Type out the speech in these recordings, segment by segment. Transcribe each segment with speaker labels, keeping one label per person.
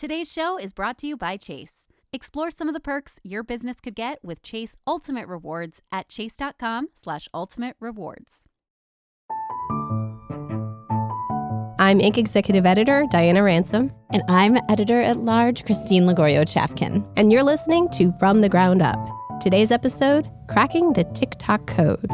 Speaker 1: Today's show is brought to you by Chase. Explore some of the perks your business could get with Chase Ultimate Rewards at chase.com/ultimate rewards.
Speaker 2: I'm Inc. Executive Editor Diana Ransom.
Speaker 3: And I'm Editor-at-Large Christine Lagorio-Chafkin.
Speaker 2: And you're listening to From the Ground Up. Today's episode, Cracking the TikTok Code.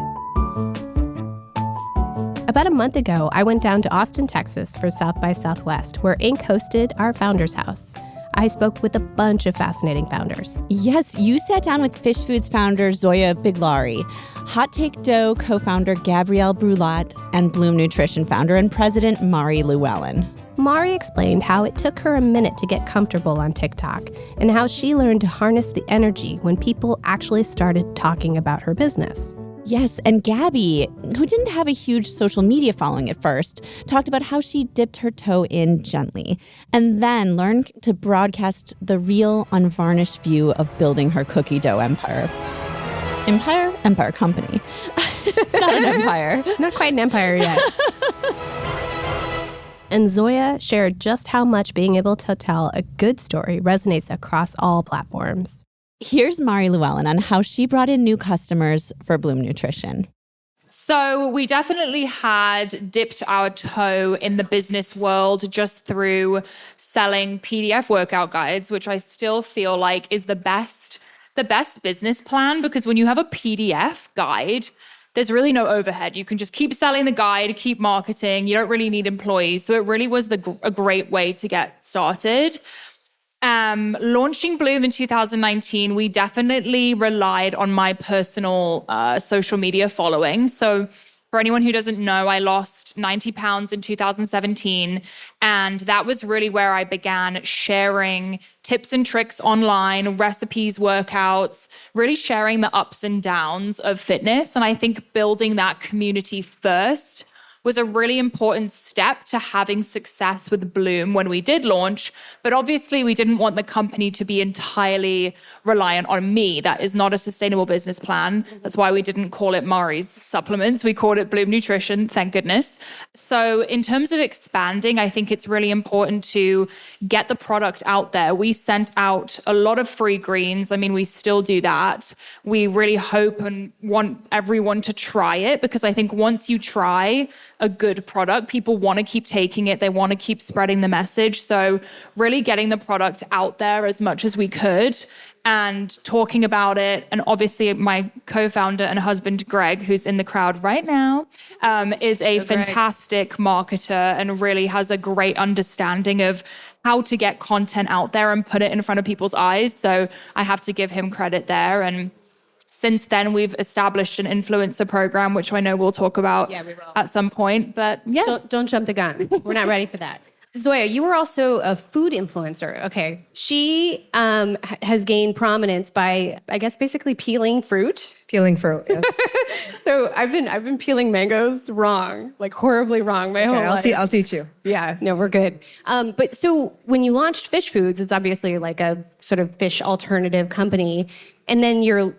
Speaker 2: About a month ago, I went down to Austin, Texas for South by Southwest, where Inc. hosted our Founders House. I spoke with a bunch of fascinating founders.
Speaker 3: Yes, you sat down with Fish Foods founder Zoya Biglari, Hot Take Dough co-founder Gabrielle Brulat, and Bloom Nutrition founder and president Mari Llewellyn.
Speaker 2: Mari explained how it took her a minute to get comfortable on TikTok and how she learned to harness the energy when people actually started talking about her business.
Speaker 3: Yes, and Gabby, who didn't have a huge social media following at first, talked about how she dipped her toe in gently and then learned to broadcast the real, unvarnished view of building her cookie dough empire. Empire? Empire company. It's not an empire.
Speaker 2: Not quite an empire yet. And Zoya shared just how much being able to tell a good story resonates across all platforms.
Speaker 3: Here's Mari Llewellyn on how she brought in new customers for Bloom Nutrition.
Speaker 4: So we definitely had dipped our toe in the business world just through selling PDF workout guides, which I still feel like is the best business plan, because when you have a PDF guide, there's really no overhead. You can just keep selling the guide, keep marketing. You don't really need employees. So it really was a great way to get started. Launching Bloom in 2019, we definitely relied on my personal social media following. So for anyone who doesn't know, I lost 90 pounds in 2017. And that was really where I began sharing tips and tricks online, recipes, workouts, really sharing the ups and downs of fitness. And I think building that community first was a really important step to having success with Bloom when we did launch. But obviously we didn't want the company to be entirely reliant on me. That is not a sustainable business plan. That's why we didn't call it Mari's Supplements. We called it Bloom Nutrition, thank goodness. So in terms of expanding, I think it's really important to get the product out there. We sent out a lot of free greens. I mean, we still do that. We really hope and want everyone to try it, because I think once you try a good product, people want to keep taking it. They want to keep spreading the message. So really getting the product out there as much as we could and talking about it. And obviously my co-founder and husband, Greg, who's in the crowd right now, is a fantastic marketer and really has a great understanding of how to get content out there and put it in front of people's eyes. So I have to give him credit there. And since then, we've established an influencer program, which I know we'll talk about at some point. But yeah.
Speaker 2: Don't jump the gun. We're not ready for that. Zoya, you were also a food influencer. Okay. She has gained prominence by, I guess, basically peeling fruit.
Speaker 5: Peeling fruit, yes.
Speaker 2: So I've been peeling mangoes wrong, like horribly wrong my whole life.
Speaker 5: I'll teach you.
Speaker 2: Yeah, no, we're good. But so when you launched Fish Foods, it's obviously like a sort of fish alternative company. And then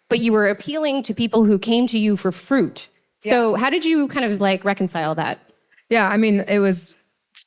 Speaker 2: but you were appealing to people who came to you for fruit. So how did you kind of like reconcile that?
Speaker 5: Yeah, I mean,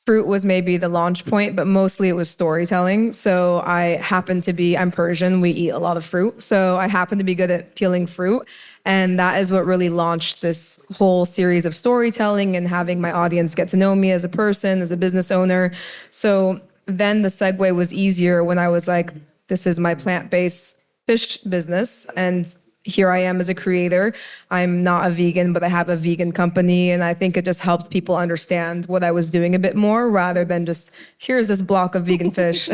Speaker 5: fruit was maybe the launch point, but mostly it was storytelling. So I'm Persian, we eat a lot of fruit. So I happen to be good at peeling fruit. And that is what really launched this whole series of storytelling and having my audience get to know me as a person, as a business owner. So then the segue was easier when I was like, this is my plant-based fish business, and here I am as a creator. I'm not a vegan, but I have a vegan company, and I think it just helped people understand what I was doing a bit more, rather than just, here's this block of vegan fish.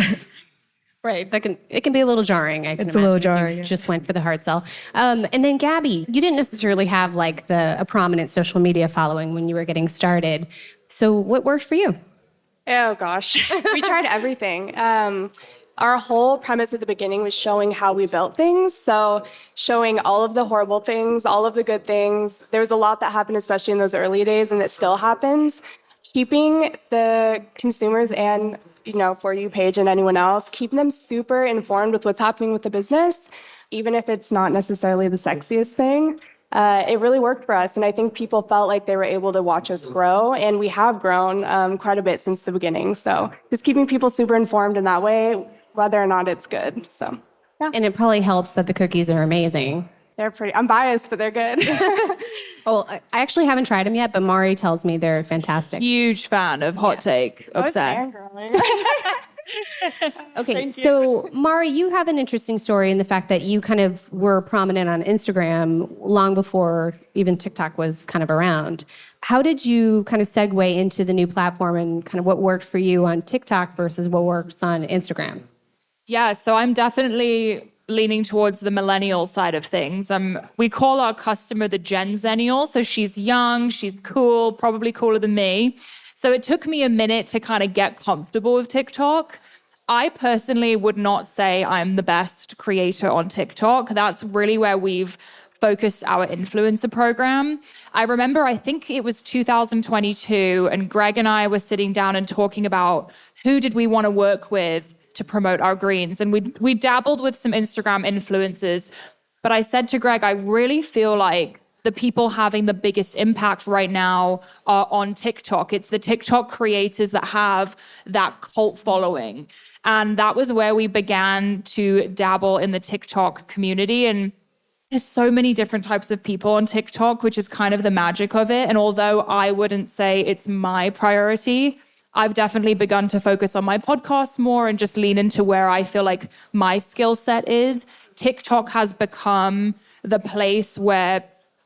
Speaker 2: Right, it can be a little jarring.
Speaker 5: It's a little jarring.
Speaker 2: You just went for the hard sell. And then Gabby, you didn't necessarily have like a prominent social media following when you were getting started. So what worked for you?
Speaker 6: Oh gosh, we tried everything. Our whole premise at the beginning was showing how we built things. So showing all of the horrible things, all of the good things. There was a lot that happened, especially in those early days, and that still happens. Keeping the consumers and, For You page and anyone else, keeping them super informed with what's happening with the business, even if it's not necessarily the sexiest thing. it really worked for us. And I think people felt like they were able to watch us grow. And we have grown quite a bit since the beginning. So just keeping people super informed in that way, whether or not it's good. So, yeah.
Speaker 2: And it probably helps that the cookies are amazing.
Speaker 6: They're pretty, I'm biased, but they're good.
Speaker 2: Oh, I actually haven't tried them yet, but Mari tells me they're fantastic.
Speaker 4: Huge fan of Hot Take. Obsessed.
Speaker 2: Okay, so Mari, you have an interesting story in the fact that you kind of were prominent on Instagram long before even TikTok was kind of around. How did you kind of segue into the new platform and kind of what worked for you on TikTok versus what works on Instagram?
Speaker 4: Yeah, so I'm definitely leaning towards the millennial side of things. We call our customer the Gen Zennial. So she's young, she's cool, probably cooler than me. So it took me a minute to kind of get comfortable with TikTok. I personally would not say I'm the best creator on TikTok. That's really where we've focused our influencer program. I remember, I think it was 2022, and Greg and I were sitting down and talking about who did we want to work with to promote our greens. And we dabbled with some Instagram influencers, but I said to Greg, I really feel like the people having the biggest impact right now are on TikTok. It's the TikTok creators that have that cult following. And that was where we began to dabble in the TikTok community. And there's so many different types of people on TikTok, which is kind of the magic of it. And although I wouldn't say it's my priority, I've definitely begun to focus on my podcast more and just lean into where I feel like my skill set is. TikTok has become the place where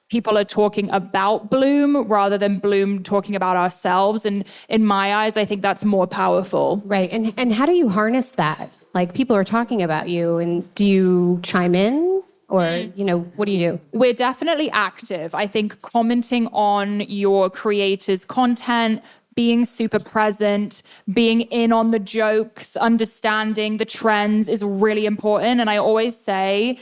Speaker 4: people are talking about Bloom rather than Bloom talking about ourselves. And in my eyes, I think that's more powerful.
Speaker 2: Right. And how do you harness that? Like, people are talking about you, and do you chime in? Or, what do you do?
Speaker 4: We're definitely active. I think commenting on your creators' content, being super present, being in on the jokes, understanding the trends is really important. And I always say,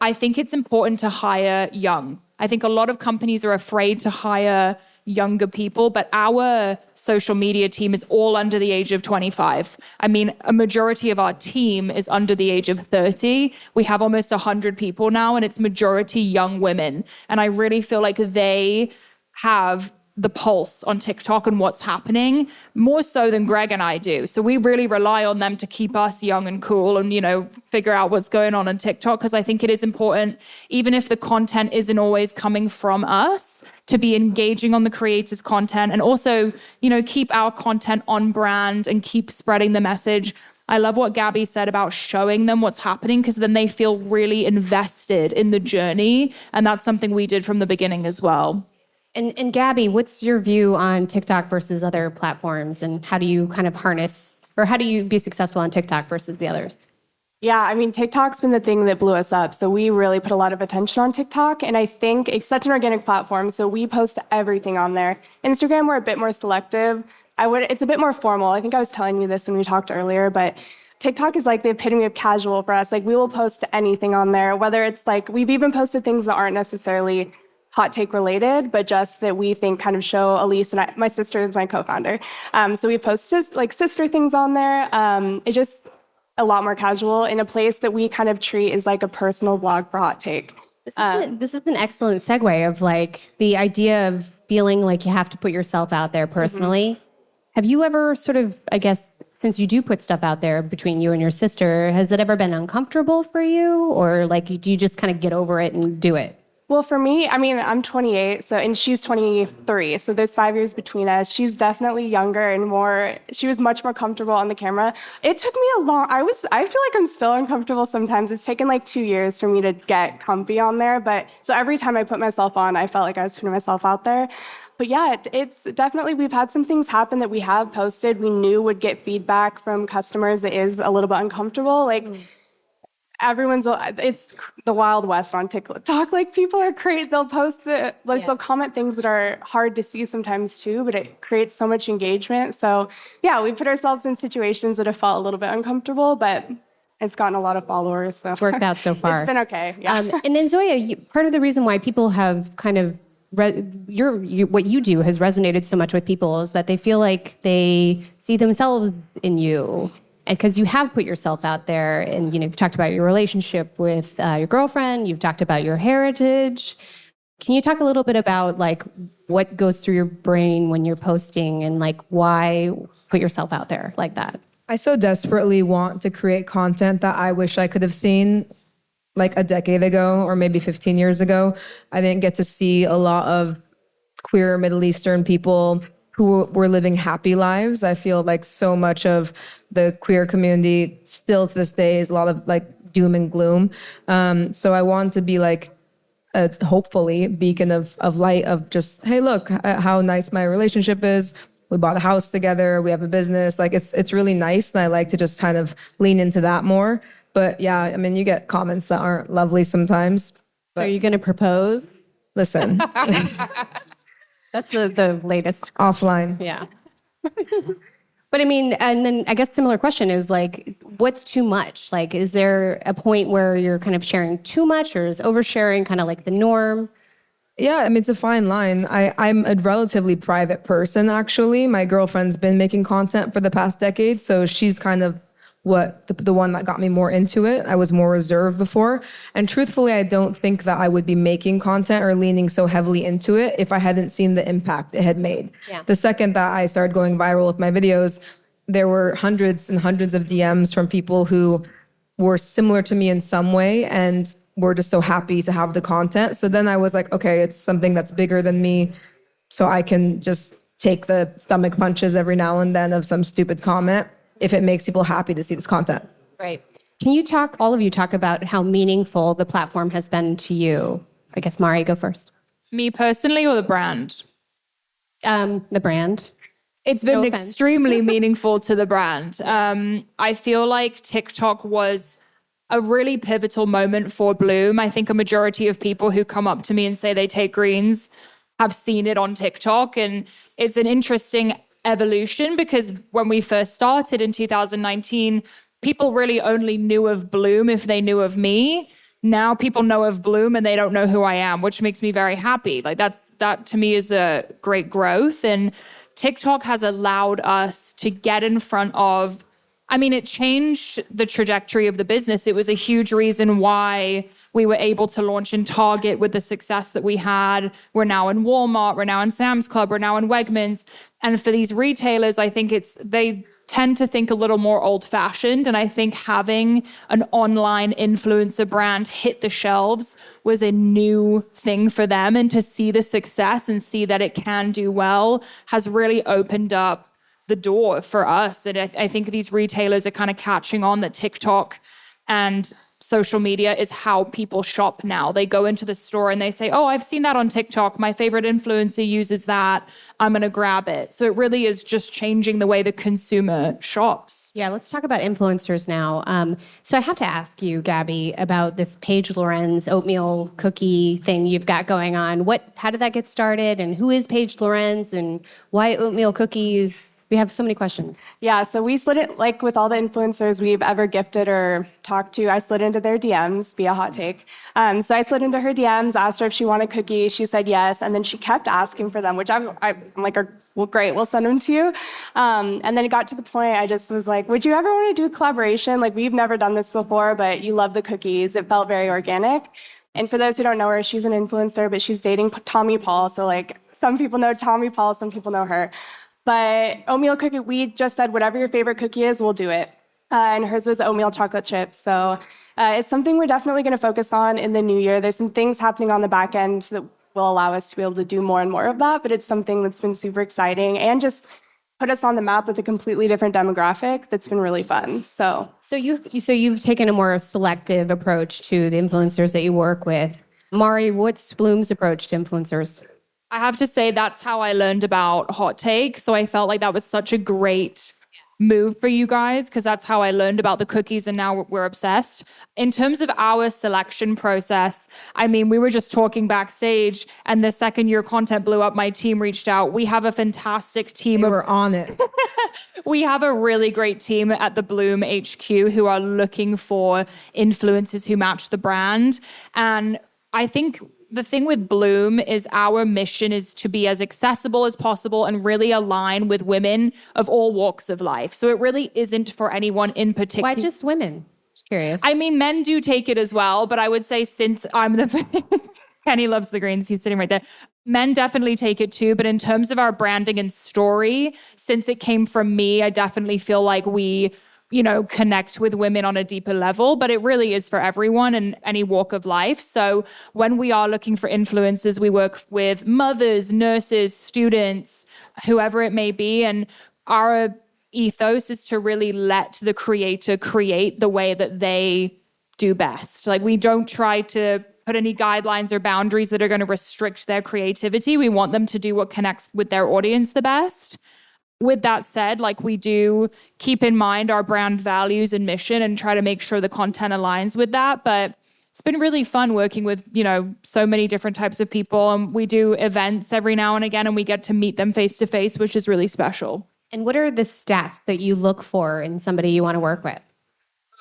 Speaker 4: I think it's important to hire young. I think a lot of companies are afraid to hire younger people, but our social media team is all under the age of 25. I mean, a majority of our team is under the age of 30. We have almost 100 people now, and it's majority young women. And I really feel like they have the pulse on TikTok and what's happening more so than Greg and I do. So we really rely on them to keep us young and cool and, figure out what's going on TikTok, because I think it is important, even if the content isn't always coming from us, to be engaging on the creators' content and also, keep our content on brand and keep spreading the message. I love what Gabby said about showing them what's happening, because then they feel really invested in the journey. And that's something we did from the beginning as well.
Speaker 2: And Gabby, what's your view on TikTok versus other platforms, and how do you kind of harness, or how do you be successful on TikTok versus the others?
Speaker 6: Yeah, I mean, TikTok's been the thing that blew us up. So we really put a lot of attention on TikTok. And I think it's such an organic platform. So we post everything on there. Instagram, we're a bit more selective. It's a bit more formal. I think I was telling you this when we talked earlier, but TikTok is like the epitome of casual for us. Like, we will post anything on there, whether it's like, we've even posted things that aren't necessarily hot take related, but just that we think kind of show Elise, and my sister is my co-founder. So we posted like sister things on there. It's just a lot more casual in a place that we kind of treat as like a personal blog for Hot Take.
Speaker 2: This is an excellent segue of like the idea of feeling like you have to put yourself out there personally. Mm-hmm. Have you ever sort of, I guess, since you do put stuff out there between you and your sister, has it ever been uncomfortable for you? Or like, do you just kind of get over it and do it?
Speaker 6: Well, for me, I mean, I'm 28, and she's 23, so there's 5 years between us. She's definitely younger and she was much more comfortable on the camera. It took me I feel like I'm still uncomfortable sometimes. It's taken like 2 years for me to get comfy on there, so every time I put myself on, I felt like I was putting myself out there. But yeah, it's definitely, we've had some things happen that we have posted, we knew would get feedback from customers that is a little bit uncomfortable, it's the Wild West on TikTok. Like, people are crazy. They'll post they'll comment things that are hard to see sometimes too, but it creates so much engagement. So yeah, we put ourselves in situations that have felt a little bit uncomfortable, but it's gotten a lot of followers. So
Speaker 2: it's worked out so far.
Speaker 6: It's been okay. Yeah.
Speaker 2: And then Zoya, part of the reason why people have kind of what you do has resonated so much with people is that they feel like they see themselves in you. Because you have put yourself out there, and you've talked about your relationship with your girlfriend, you've talked about your heritage. Can you talk a little bit about like what goes through your brain when you're posting and like why put yourself out there like that?
Speaker 5: I so desperately want to create content that I wish I could have seen like a decade ago or maybe 15 years ago. I didn't get to see a lot of queer Middle Eastern people who were living happy lives. I feel like so much of the queer community still to this day is a lot of like doom and gloom. So I want to be like a hopefully beacon of light of just, hey, look how nice my relationship is. We bought a house together. We have a business. Like it's really nice. And I like to just kind of lean into that more. But yeah, I mean, you get comments that aren't lovely sometimes.
Speaker 2: So are you going to propose?
Speaker 5: Listen,
Speaker 2: That's the latest.
Speaker 5: offline.
Speaker 2: Yeah. But I mean, and then I guess similar question is like, what's too much? Like, is there a point where you're kind of sharing too much or is oversharing kind of like the norm?
Speaker 5: Yeah, I mean, it's a fine line. I'm a relatively private person, actually. My girlfriend's been making content for the past decade, so she's kind of the one that got me more into it. I was more reserved before. And truthfully, I don't think that I would be making content or leaning so heavily into it if I hadn't seen the impact it had made.
Speaker 2: Yeah.
Speaker 5: The second that I started going viral with my videos, there were hundreds and hundreds of DMs from people who were similar to me in some way and were just so happy to have the content. So then I was like, okay, it's something that's bigger than me, so I can just take the stomach punches every now and then of some stupid comment if it makes people happy to see this content.
Speaker 2: Right. Can you all of you talk about how meaningful the platform has been to you? I guess Mari, go first.
Speaker 4: Me personally or the brand?
Speaker 2: The brand.
Speaker 4: It's been
Speaker 2: No offense.
Speaker 4: extremely meaningful to the brand. I feel like TikTok was a really pivotal moment for Bloom. I think a majority of people who come up to me and say they take greens have seen it on TikTok. And it's an interesting evolution because when we first started in 2019, people really only knew of Bloom if they knew of me. Now people know of Bloom and they don't know who I am, which makes me very happy. Like that to me is a great growth. And TikTok has allowed us to get in front of, I mean, it changed the trajectory of the business. It was a huge reason why we were able to launch in Target with the success that we had. We're now in Walmart, we're now in Sam's Club, we're now in Wegmans. And for these retailers, I think they tend to think a little more old-fashioned. And I think having an online influencer brand hit the shelves was a new thing for them. And to see the success and see that it can do well has really opened up the door for us. And I think these retailers are kind of catching on that TikTok and social media is how people shop now. They go into the store and they say, oh, I've seen that on TikTok. My favorite influencer uses that. I'm going to grab it. So it really is just changing the way the consumer shops.
Speaker 2: Yeah, let's talk about influencers now. So I have to ask you, Gabby, about this Paige Lorenz oatmeal cookie thing you've got going on. How did that get started? And who is Paige Lorenz? And why oatmeal cookies? We have so many questions.
Speaker 6: Yeah, so we slid it, like with all the influencers we've ever gifted or talked to, I slid into their DMs, be a hot take. So I slid into her DMs, asked her if she wanted cookies. She said yes, and then she kept asking for them, which I'm like, well, great, we'll send them to you. And then it got to the point I just was like, would you ever want to do a collaboration? Like, we've never done this before, but you love the cookies. It felt very organic. And for those who don't know her, she's an influencer, but she's dating Tommy Paul. So like, some people know Tommy Paul, some people know her. But oatmeal cookie, we just said whatever your favorite cookie is, we'll do it. And hers was oatmeal chocolate chips. So it's something we're definitely going to focus on in the new year. There's some things happening on the back end that will allow us to be able to do more and more of that. But it's something that's been super exciting and just put us on the map with a completely different demographic that's been really fun. So
Speaker 2: you've taken a more selective approach to the influencers that you work with. Mari, what's Bloom's approach to influencers?
Speaker 4: I have to say that's how I learned about Hot Take. So I felt like that was such a great move for you guys because that's how I learned about the cookies and now we're obsessed. In terms of our selection process, I mean, we were just talking backstage and the second your content blew up, my team reached out. We have a fantastic team.
Speaker 5: We were on it.
Speaker 4: We have a really great team at the Bloom HQ who are looking for influencers who match the brand. And I think the thing with Bloom is our mission is to be as accessible as possible and really align with women of all walks of life. So it really isn't for anyone in particular.
Speaker 2: Why just women? Curious.
Speaker 4: I mean, men do take it as well, but I would say since I'm the Kenny loves the greens. He's sitting right there. Men definitely take it too. But in terms of our branding and story, since it came from me, I definitely feel like we, connect with women on a deeper level. But it really is for everyone in any walk of life. So when we are looking for influencers, we work with mothers, nurses, students, whoever it may be. And our ethos is to really let the creator create the way that they do best. Like, we don't try to put any guidelines or boundaries that are going to restrict their creativity. We want them to do what connects with their audience the best. With that said, we do keep in mind our brand values and mission and try to make sure the content aligns with that. But it's been really fun working with, so many different types of people. And we do events every now and again, and we get to meet them face to face, which is really special.
Speaker 2: And what are the stats that you look for in somebody you want to work with?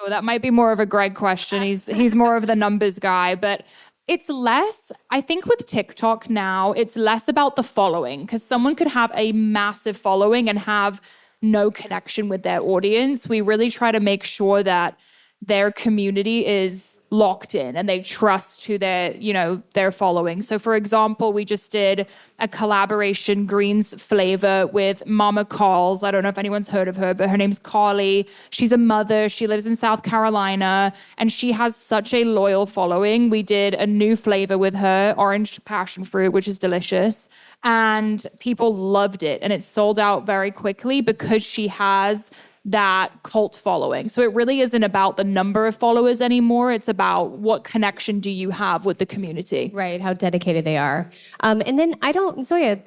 Speaker 4: Oh, that might be more of a Greg question. He's more of the numbers guy, but it's less, I think with TikTok now, it's less about the following, because someone could have a massive following and have no connection with their audience. We really try to make sure that their community is locked in and they trust who their following. So for example, we just did a collaboration greens flavor with Mama Calls. I don't know if anyone's heard of her, but her name's Carly. She's a mother. She lives in South Carolina and she has such a loyal following. We did a new flavor with her, orange passion fruit, which is delicious. And people loved it. And it sold out very quickly because she has that cult following. So it really isn't about the number of followers anymore. It's about what connection do you have with the community.
Speaker 2: Right, how dedicated they are. And then Zoya,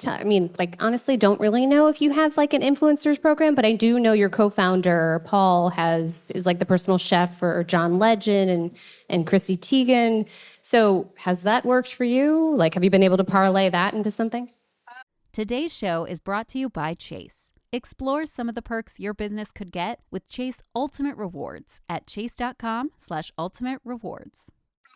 Speaker 2: honestly, don't really know if you have an influencers program, but I do know your co-founder, Paul, is the personal chef for John Legend and Chrissy Teigen. So has that worked for you? Have you been able to parlay that into something?
Speaker 1: Today's show is brought to you by Chase. Explore some of the perks your business could get with Chase Ultimate Rewards at chase.com/ultimate rewards.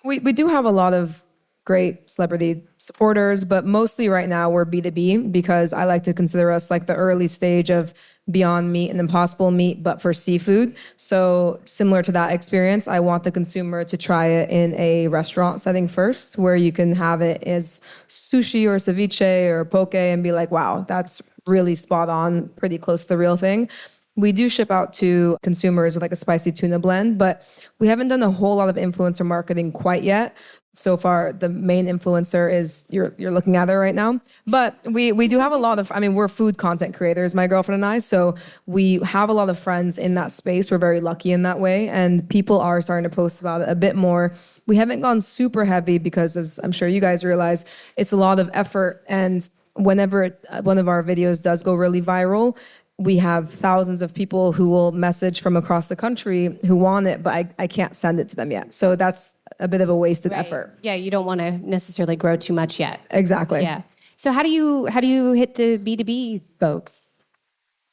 Speaker 5: We do have a lot of great celebrity supporters, but mostly right now we're B2B because I like to consider us the early stage of Beyond Meat and Impossible Meat, but for seafood. So similar to that experience, I want the consumer to try it in a restaurant setting first, where you can have it as sushi or ceviche or poke and be like, wow, that's really spot on, pretty close to the real thing. We do ship out to consumers with a spicy tuna blend, but we haven't done a whole lot of influencer marketing quite yet. So far, the main influencer is you're looking at her right now. But we do have a lot of, we're food content creators, my girlfriend and I. So we have a lot of friends in that space. We're very lucky in that way. And people are starting to post about it a bit more. We haven't gone super heavy because, as I'm sure you guys realize, it's a lot of effort. And whenever one of our videos does go really viral, we have thousands of people who will message from across the country who want it, but I can't send it to them yet. So that's a bit of a wasted effort.
Speaker 2: Yeah, you don't want to necessarily grow too much yet.
Speaker 5: Exactly.
Speaker 2: Yeah. So how do you hit the B2B folks?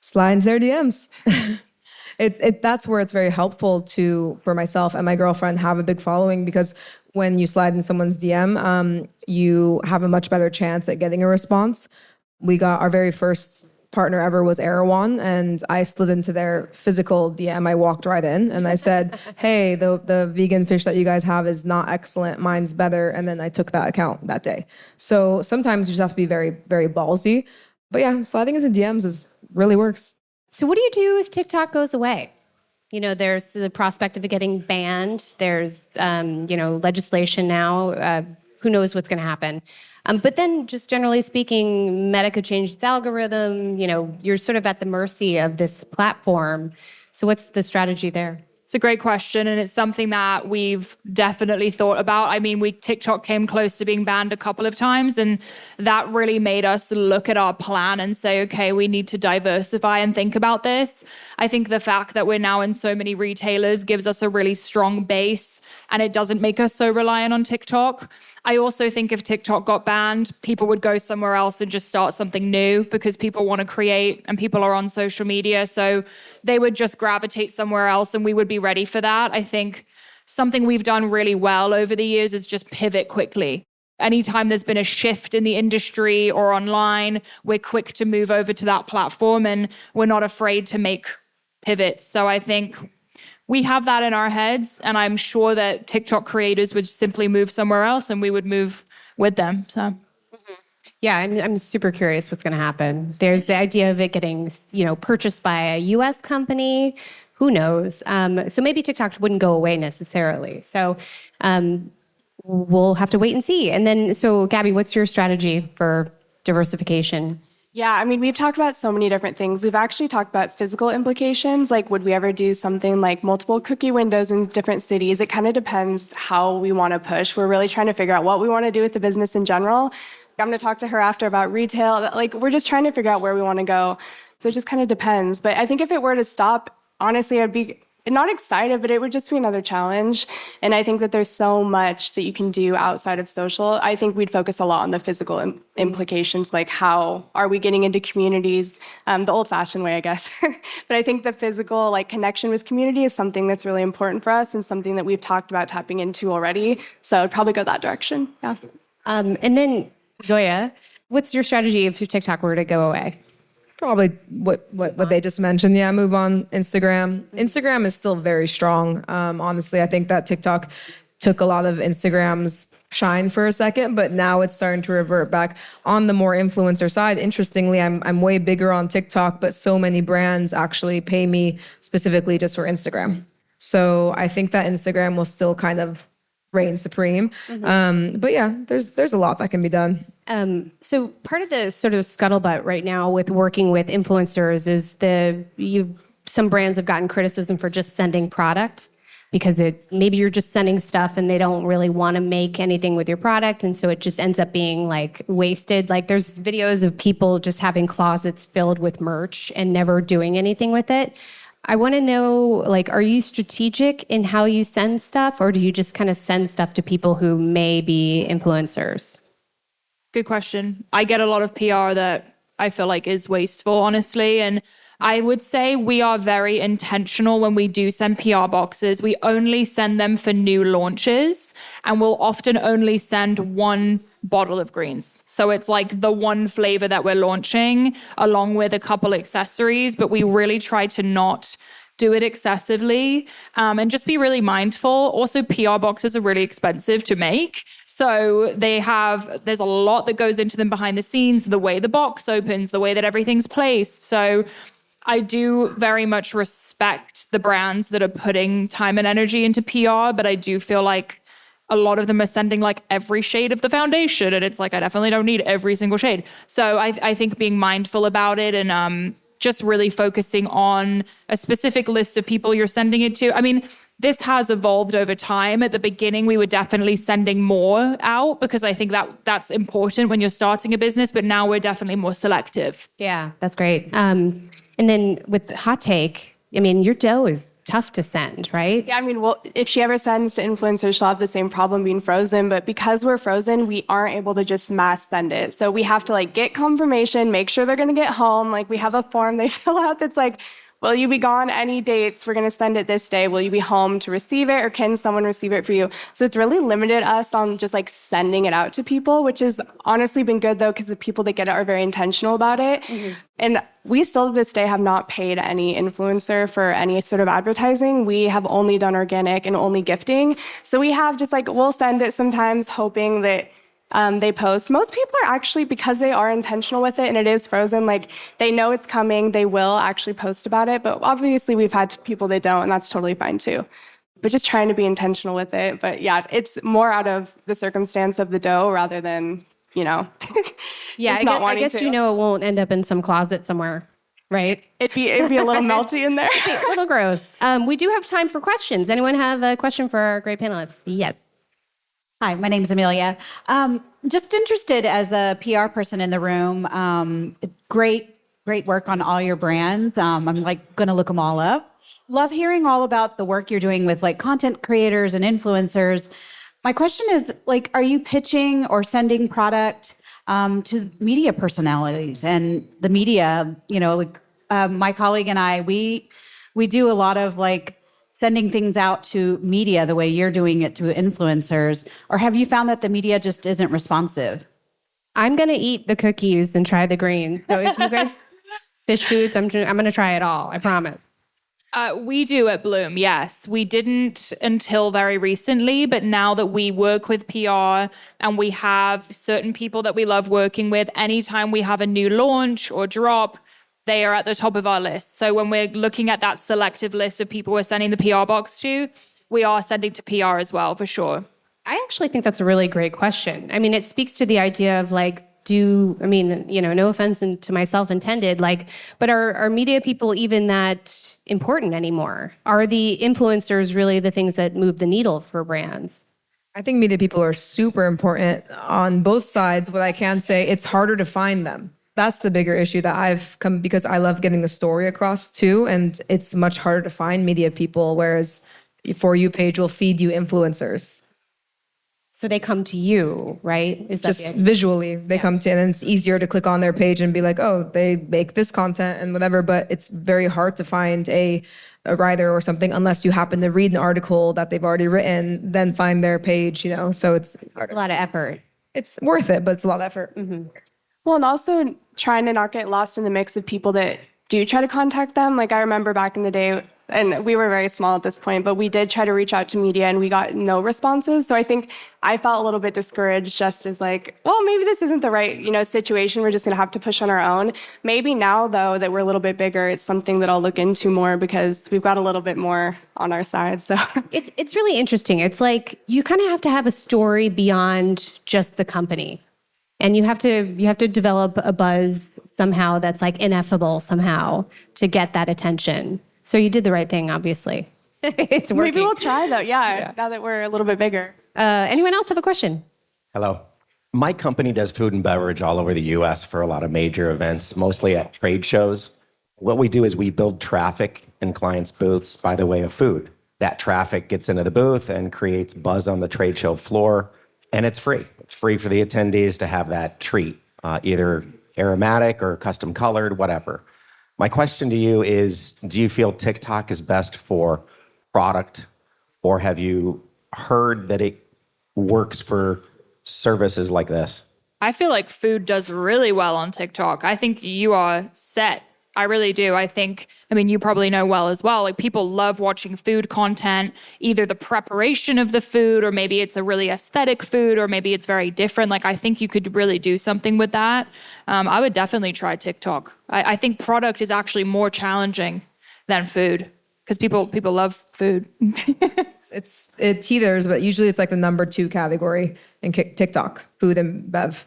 Speaker 5: Slide into their DMs. That's where it's very helpful for myself and my girlfriend have a big following, because when you slide in someone's DM, you have a much better chance at getting a response. We got our very first partner ever was Erewhon, and I slid into their physical DM. I walked right in and I said, hey, the vegan fish that you guys have is not excellent. Mine's better. And then I took that account that day. So sometimes you just have to be very, very ballsy. But yeah, sliding into DMs really works.
Speaker 2: So what do you do if TikTok goes away? There's the prospect of it getting banned. There's, legislation now. Who knows what's going to happen? But then just generally speaking, Meta could change its algorithm. You're sort of at the mercy of this platform. So what's the strategy there?
Speaker 4: It's a great question, and it's something that we've definitely thought about. TikTok came close to being banned a couple of times, and that really made us look at our plan and say, okay, we need to diversify and think about this. I think the fact that we're now in so many retailers gives us a really strong base, and it doesn't make us so reliant on TikTok. I also think if TikTok got banned, people would go somewhere else and just start something new because people want to create and people are on social media. So they would just gravitate somewhere else, and we would be ready for that. I think something we've done really well over the years is just pivot quickly. Anytime there's been a shift in the industry or online, we're quick to move over to that platform and we're not afraid to make pivots. So I think we have that in our heads, and I'm sure that TikTok creators would simply move somewhere else and we would move with them. So
Speaker 2: Yeah, I'm super curious what's going to happen. There's the idea of it getting, purchased by a U.S. company. Who knows? So maybe TikTok wouldn't go away necessarily. So we'll have to wait and see. And then, so Gabby, what's your strategy for diversification?
Speaker 6: Yeah, I mean, we've talked about so many different things. We've actually talked about physical implications, like would we ever do something like multiple cookie windows in different cities? It kind of depends how we want to push. We're really trying to figure out what we want to do with the business in general. I'm going to talk to her after about retail. Like, we're just trying to figure out where we want to go. So it just kind of depends. But I think if it were to stop, honestly, I'd be not excited, but it would just be another challenge. And I think that there's so much that you can do outside of social. I think we'd focus a lot on the physical implications, like how are we getting into communities, the old-fashioned way, I guess. But I think the physical connection with community is something that's really important for us and something that we've talked about tapping into already. So I'd probably go that direction. Yeah.
Speaker 2: And then Zoya, what's your strategy if your TikTok were to go away?
Speaker 5: Probably what they just mentioned. Yeah, move on Instagram. Instagram is still very strong. Honestly, I think that TikTok took a lot of Instagram's shine for a second, but now it's starting to revert back. On the more influencer side, interestingly, I'm way bigger on TikTok, but so many brands actually pay me specifically just for Instagram. So I think that Instagram will still kind of reign supreme. But yeah, there's a lot that can be done.
Speaker 2: So part of the sort of scuttlebutt right now with working with influencers is some brands have gotten criticism for just sending product because maybe you're just sending stuff and they don't really want to make anything with your product, and so it just ends up being wasted. There's videos of people just having closets filled with merch and never doing anything with it. I want to know, are you strategic in how you send stuff, or do you just kind of send stuff to people who may be influencers?
Speaker 4: good question. I get a lot of PR that I feel like is wasteful, honestly. And I would say we are very intentional when we do send PR boxes. We only send them for new launches, and we'll often only send one bottle of greens. So it's like the one flavor that we're launching along with a couple accessories, but we really try to not do it excessively, and just be really mindful. Also, PR boxes are really expensive to make. So there's a lot that goes into them behind the scenes, the way the box opens, the way that everything's placed. So I do very much respect the brands that are putting time and energy into PR, but I do feel like a lot of them are sending like every shade of the foundation. And it's like, I definitely don't need every single shade. So I think being mindful about it and just really focusing on a specific list of people you're sending it to. I mean, this has evolved over time. At the beginning, we were definitely sending more out because I think that's important when you're starting a business, but now we're definitely more selective.
Speaker 2: Yeah, that's great. And then with Hot Take, I mean, your dough is tough to send, right?
Speaker 6: Yeah, I mean, well, if she ever sends to influencers, she'll have the same problem being frozen. But because we're frozen, we aren't able to just mass send it. So we have to like get confirmation, make sure they're going to get home. Like we have a form they fill out that's like, will you be gone any dates? We're going to send it this day. Will you be home to receive it, or can someone receive it for you? So it's really limited us on just like sending it out to people, which has honestly been good though, because the people that get it are very intentional about it. Mm-hmm. And we still to this day have not paid any influencer for any sort of advertising. We have only done organic and only gifting. So we have just like, we'll send it sometimes hoping that they post. Most people are actually, because they are intentional with it and it is frozen, like they know it's coming, they will actually post about it. But obviously we've had people that don't, and that's totally fine too. But just trying to be intentional with it. But yeah, it's more out of the circumstance of the dough rather than,
Speaker 2: yeah, I guess
Speaker 6: to.
Speaker 2: It won't end up in some closet somewhere, right?
Speaker 6: It'd be a little melty in there.
Speaker 2: It'd be a little gross. We do have time for questions. Anyone have a question for our great panelists? Yes.
Speaker 7: Hi, my name's Amilia. Just interested as a PR person in the room. Great work on all your brands. I'm like going to look them all up. Love hearing all about the work you're doing with like content creators and influencers. My question is like, are you pitching or sending product to media personalities and the media? You know, my colleague and I, we do a lot of like sending things out to media the way you're doing it to influencers? Or have you found that the media just isn't responsive?
Speaker 2: I'm going to eat the cookies and try the greens. So if you guys fish foods, I'm going to try it all. I promise.
Speaker 4: We do at Bloom, yes. We didn't until very recently, but now that we work with PR and we have certain people that we love working with, anytime we have a new launch or drop, they are at the top of our list. So when we're looking at that selective list of people we're sending the PR box to, we are sending to PR as well, for sure.
Speaker 2: I actually think that's a really great question. I mean, it speaks to the idea of like, no offense to myself intended, but are media people even that important anymore? Are the influencers really the things that move the needle for brands?
Speaker 5: I think media people are super important on both sides. What I can say, it's harder to find them. That's the bigger issue that I've come, because I love getting the story across too, and it's much harder to find media people, whereas For You page will feed you influencers.
Speaker 2: So they come to you, right? Is that
Speaker 5: just visually they come to, and it's easier to click on their page and be like, oh, they make this content and whatever. But it's very hard to find a writer or something unless you happen to read an article that they've already written, then find their page, So it's
Speaker 2: a lot of effort.
Speaker 5: It's worth it, but it's a lot of effort.
Speaker 2: Mm-hmm.
Speaker 6: Well, and also trying to not get lost in the mix of people that do try to contact them. Like I remember back in the day, and we were very small at this point, but we did try to reach out to media and we got no responses. So I think I felt a little bit discouraged, just as like, well, maybe this isn't the right, situation. We're just going to have to push on our own. Maybe now, though, that we're a little bit bigger, it's something that I'll look into more because we've got a little bit more on our side. So
Speaker 2: it's really interesting. It's like you kind of have to have a story beyond just the company. And you have to develop a buzz somehow that's like ineffable somehow to get that attention. So you did the right thing, obviously. It's working.
Speaker 6: Maybe we'll try, though. Yeah, now that we're a little bit bigger.
Speaker 2: Anyone else have a question?
Speaker 8: Hello. My company does food and beverage all over the U.S. for a lot of major events, mostly at trade shows. What we do is we build traffic in clients' booths by the way of food. That traffic gets into the booth and creates buzz on the trade show floor, and it's free. It's free for the attendees to have that treat, either aromatic or custom colored, whatever. My question to you is, do you feel TikTok is best for product, or have you heard that it works for services like this?
Speaker 4: I feel like food does really well on TikTok. I think you are set. I really do. You probably know well as well, like people love watching food content, either the preparation of the food, or maybe it's a really aesthetic food, or maybe it's very different. Like, I think you could really do something with that. I would definitely try TikTok. I think product is actually more challenging than food because people love food.
Speaker 5: It teeters, but usually it's like the number 2 category in TikTok, food and bev.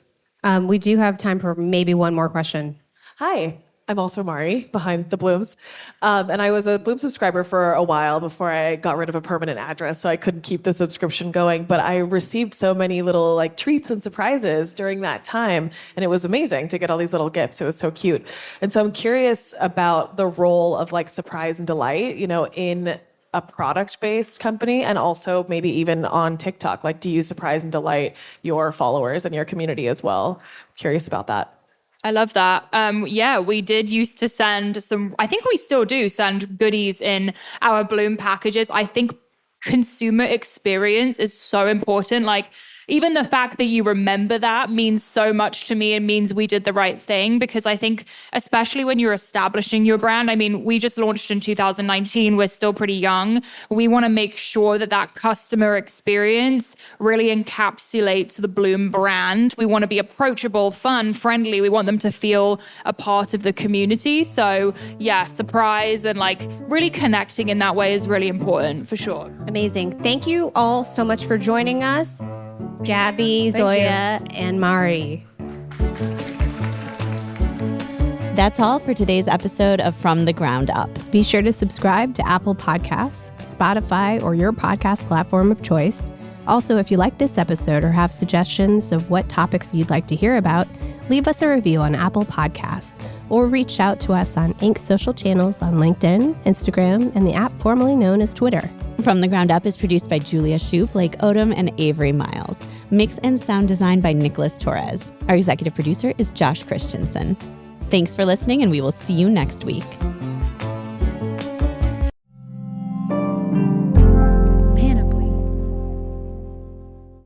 Speaker 2: We do have time for maybe one more question.
Speaker 9: Hi. I'm also Mari, behind the Blooms. And I was a Bloom subscriber for a while before I got rid of a permanent address, so I couldn't keep the subscription going. But I received so many little treats and surprises during that time, and it was amazing to get all these little gifts. It was so cute. And so I'm curious about the role of surprise and delight, in a product-based company, and also maybe even on TikTok. Do you surprise and delight your followers and your community as well? Curious about that.
Speaker 4: I love that. We did used to send I think we still do send goodies in our Bloom packages. I think consumer experience is so important. Even the fact that you remember that means so much to me and means we did the right thing, because I think especially when you're establishing your brand, we just launched in 2019. We're still pretty young. We want to make sure that customer experience really encapsulates the Bloom brand. We want to be approachable, fun, friendly. We want them to feel a part of the community. So yeah, surprise and really connecting in that way is really important for sure.
Speaker 2: Amazing. Thank you all so much for joining us. Gabby, Zoya, and Mari.
Speaker 3: That's all for today's episode of From the Ground Up.
Speaker 1: Be sure to subscribe to Apple Podcasts, Spotify, or your podcast platform of choice. Also, if you like this episode or have suggestions of what topics you'd like to hear about, leave us a review on Apple Podcasts or reach out to us on Inc. social channels on LinkedIn, Instagram, and the app formerly known as Twitter.
Speaker 3: From the Ground Up is produced by Julia Shoup, Blake Odom, and Avery Miles. Mix and sound design by Nicholas Torres. Our executive producer is Josh Christensen. Thanks for listening, and we will see you next week.